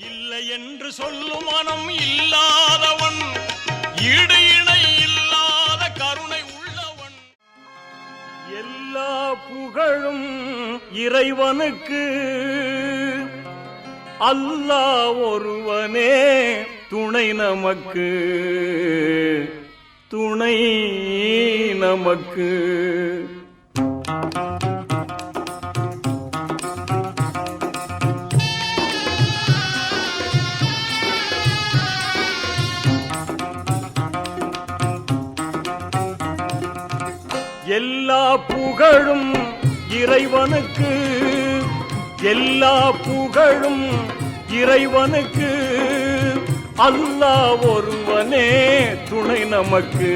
இல்லை என்று சொல்லும் மனம் இல்லாதவன், ஈடு இணை இல்லாத கருணை உள்ளவன். எல்லா புகழும் இறைவனுக்கு, அல்லாஹ் ஒருவனே துணை நமக்கு, துணை நமக்கு. எல்லா புகழும் இறைவனுக்கு, எல்லா புகழும் இறைவனுக்கு, அல்லாஹ் ஒருவனே துணை நமக்கு,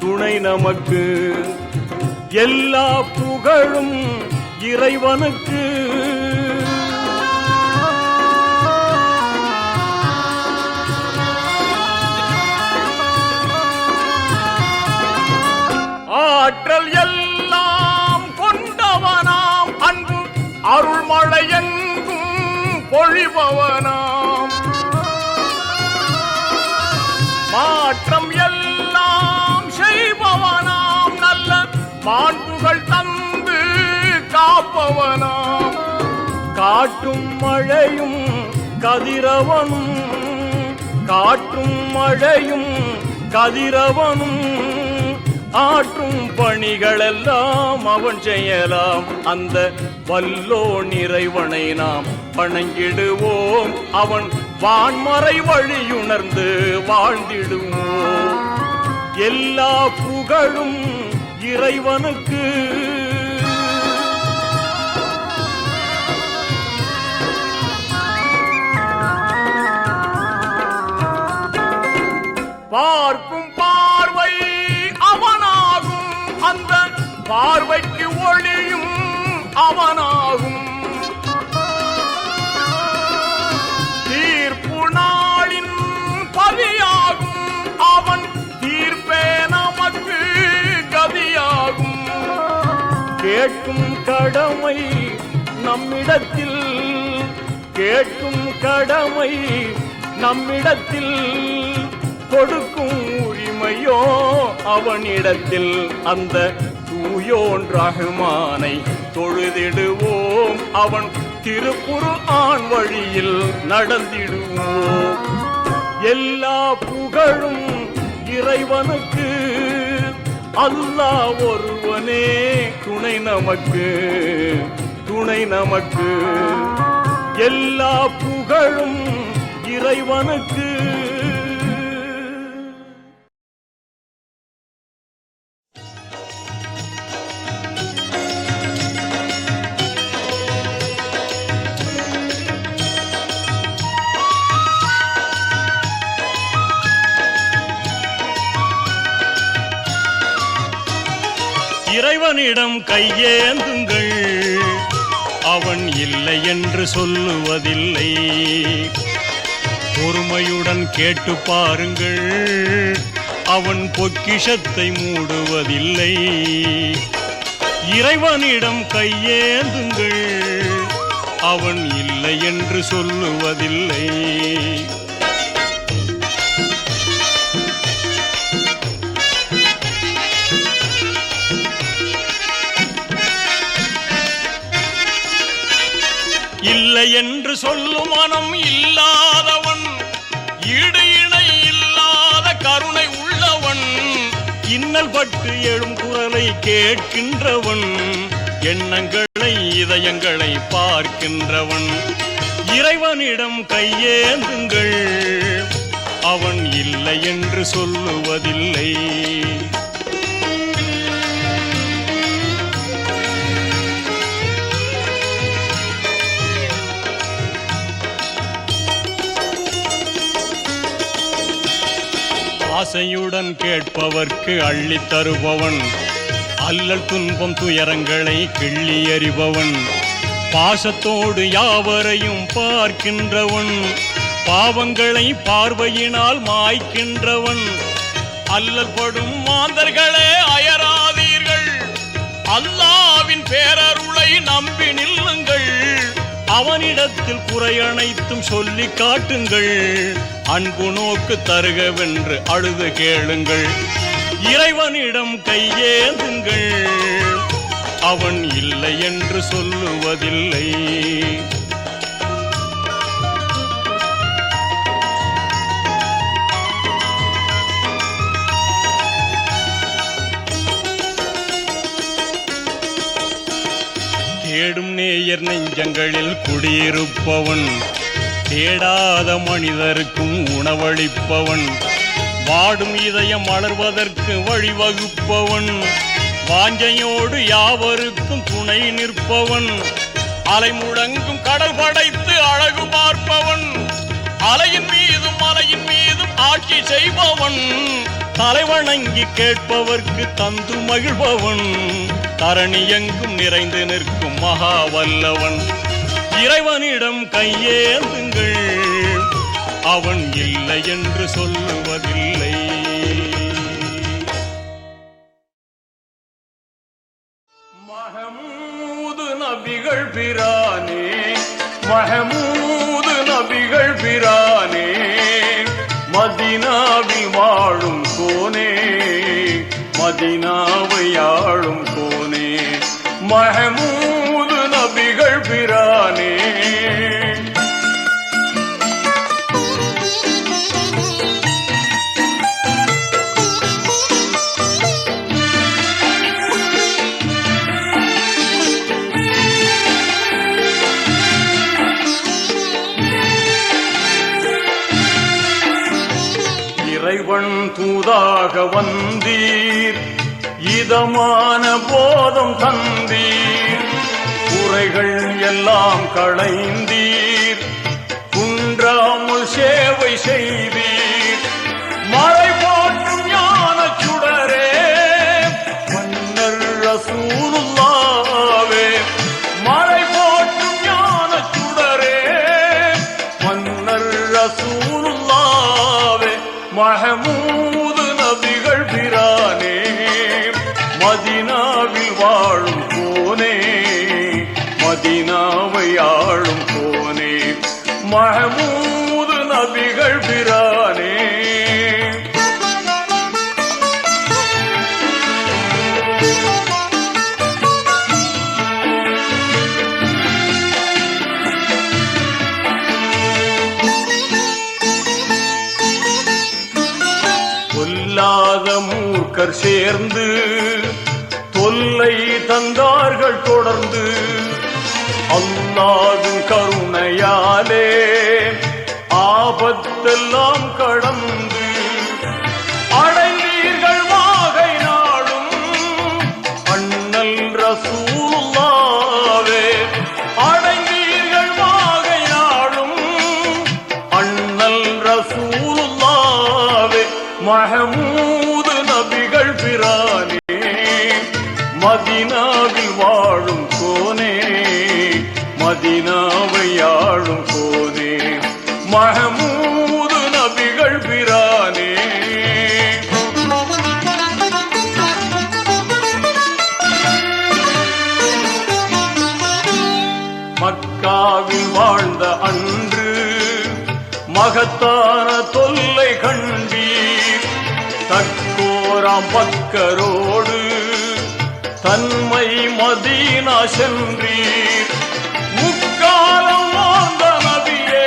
துணை நமக்கு. எல்லா புகழும் இறைவனுக்கு. ஆற்றல் எல்லாம் கொண்டவனாம், அன்பு அருள்மழை எங்கும் பொழிபவனாம், மாற்றம் எல்லாம் செய்பவனாம், நல்ல மாண்புகள் தந்து காப்பவனாம், காட்டும் மழையும் கதிரவனும், காட்டும் மழையும் கதிரவனும், ஆற்றும் பணிகளெல்லாம் அவன் செய்யலாம். அந்த வல்லோன் இறைவனை நாம் வணங்கிடுவோம், அவன் வான்மறை வழியுணர்ந்து வாழ்ந்திடுவோம். எல்லா புகழும் இறைவனுக்கு. பார்க்கும் பார்வை அவனாகும், அந்த பார்வைக்கு ஒளியும் அவனாகும், தீர்ப்பு நாளின் பதியாகும், அவன் தீர்ப்பே நமக்கு கதியாகும். கேட்கும் கடமை நம்மிடத்தில், கேட்கும் கடமை நம்மிடத்தில், கொடுக்கும் உரிமையோ அவனிடத்தில். அந்த தூயோன் ரஹ்மானை தொழுதிடுவோம், அவன் திருப்புரு ஆண் வழியில் நடந்திடுவோம். எல்லா புகழும் இறைவனுக்கு, அல்லாஹ் ஒருவனே துணை நமக்கு, துணை நமக்கு. எல்லா புகழும் இறைவனுக்கு. இறைவனிடம் கையேந்துங்கள், அவன் இல்லை என்று சொல்லுவதில்லை. பொறுமையுடன் கேட்டு பாருங்கள், அவன் பொக்கிஷத்தை மூடுவதில்லை. இறைவனிடம் கையேந்துங்கள், அவன் இல்லை என்று சொல்லுவதில்லை. இல்லை என்று சொல்லும் மனம் இல்லாதவன், ஈடு இணை இல்லாத கருணை உள்ளவன், இன்னல் பட்டு எழும் குரலை கேட்கின்றவன், எண்ணங்களை இதயங்களை பார்க்கின்றவன். இறைவனிடம் கையேந்துங்கள், அவன் இல்லை என்று சொல்லுவதில்லை. ஆசையுடன் கேட்பவர்க்கு அள்ளி தருபவன், அல்லல் துன்பம் துயரங்களை கிள்ளி எறிபவன், பாசத்தோடு யாவரையும் பார்க்கின்றவன், பாவங்களை பார்வையினால் மாய்க்கின்றவன். அல்லல் படும் மாந்தர்களே அயராதீர்கள், அல்லாவின் பேரருளை நம்பி நில்லுங்கள், அவனிடத்தில் குறையனைத்தும் சொல்லி காட்டுங்கள். அன்பு நோக்கு தருகவென்று அழுது கேளுங்கள். இறைவனிடம் கையேந்துங்கள். அவன் இல்லை என்று சொல்லுவதில்லை. தேடும் நேயர் நெஞ்சங்களில் குடியிருப்பவன், தேடாத மனிதருக்கும் உணவளிப்பவன், வாடும் இதயம் மலர்வதற்கு வழிவகுப்பவன், வாஞ்சையோடு யாவருக்கும் துணை நிற்பவன், அலை முழங்கும் கடல் படைத்து அழகு பார்ப்பவன், அலையின் மீதும் மலையின் மீதும் ஆட்சி செய்பவன், தலைவணங்கி கேட்பவர்க்கு தந்து மகிழ்பவன், தரணி எங்கும் நிறைந்து நிற்கும் மகா வல்லவன். இறைவனிடம் கையேந்துங்கள். அவன் இல்லை என்று சொல்லுவதில்லை. மஹமூது நபிகள் பிரானே, மஹமூது நபிகள் பிரானே, மதீனாவில் வாழும் கோனே, மதீனாவை ஆளும் கோனே, மஹமூது நபிகள் பிரானே. இறைவன் தூதாக வந்தீர், இதமான போதம் தந்தீர், குறைகள் எல்லாம் களைந்தீர், குன்றாமல் சேவை செய்தீர், மறை போற்றும் ஞான சுடரே, மன்னர் ரசூலுல்லாவே, மறை போற்றும் ஞான சுடரே, மன்னர் ரசூலுல்லாவே, மஹமூது நபிகள் பிரானே, மதீனாவில் வாழும் கோனே, மதீனாவை ஆளும் கோனே, மஹமூது நபிகள் பிரானே. கொல்லாத மூர்க்கர் சேர்ந்து தொல்லை தந்தார்கள் தொடர்ந்து, அல்லாஹ்வின் கருணையாலே ஆபத்தெல்லாம் கடந்து, அடைந்தீர்கள் வாகை நாடும் அண்ணல் ரசூலுல்லாவே, அடைந்தீர்கள் வாகை நாடும் அண்ணல் ரசூலுல்லாவே, மஹமூது நபிகள் பிரானே, மதீனாவில் வாழும் கோனே, மதீனாவை ஆளும் கோனே, மஹமூது நபிகள் பிரானே. மக்காவில் வாழ்ந்த அன்று மகத்தான தொல்லை கண்டீர், தக்கோராம் பக்கரோடு தன்மை மதீனா சென்றீர், முக்காலம் வாழ்ந்த நபியே,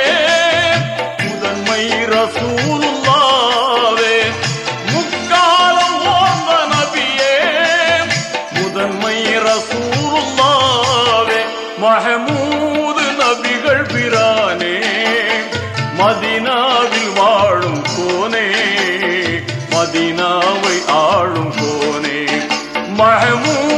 முதன்மை ரசூலுல்லாவே, முக்காலம் வாழ்ந்த நபியே, முதன்மை ரசூலுல்லாவே, மஹமூது நபிகள் பிரானே, மதீனாவில் வாழும் கோனே, மதீனாவை ஆளும் கோனே, மஹமூது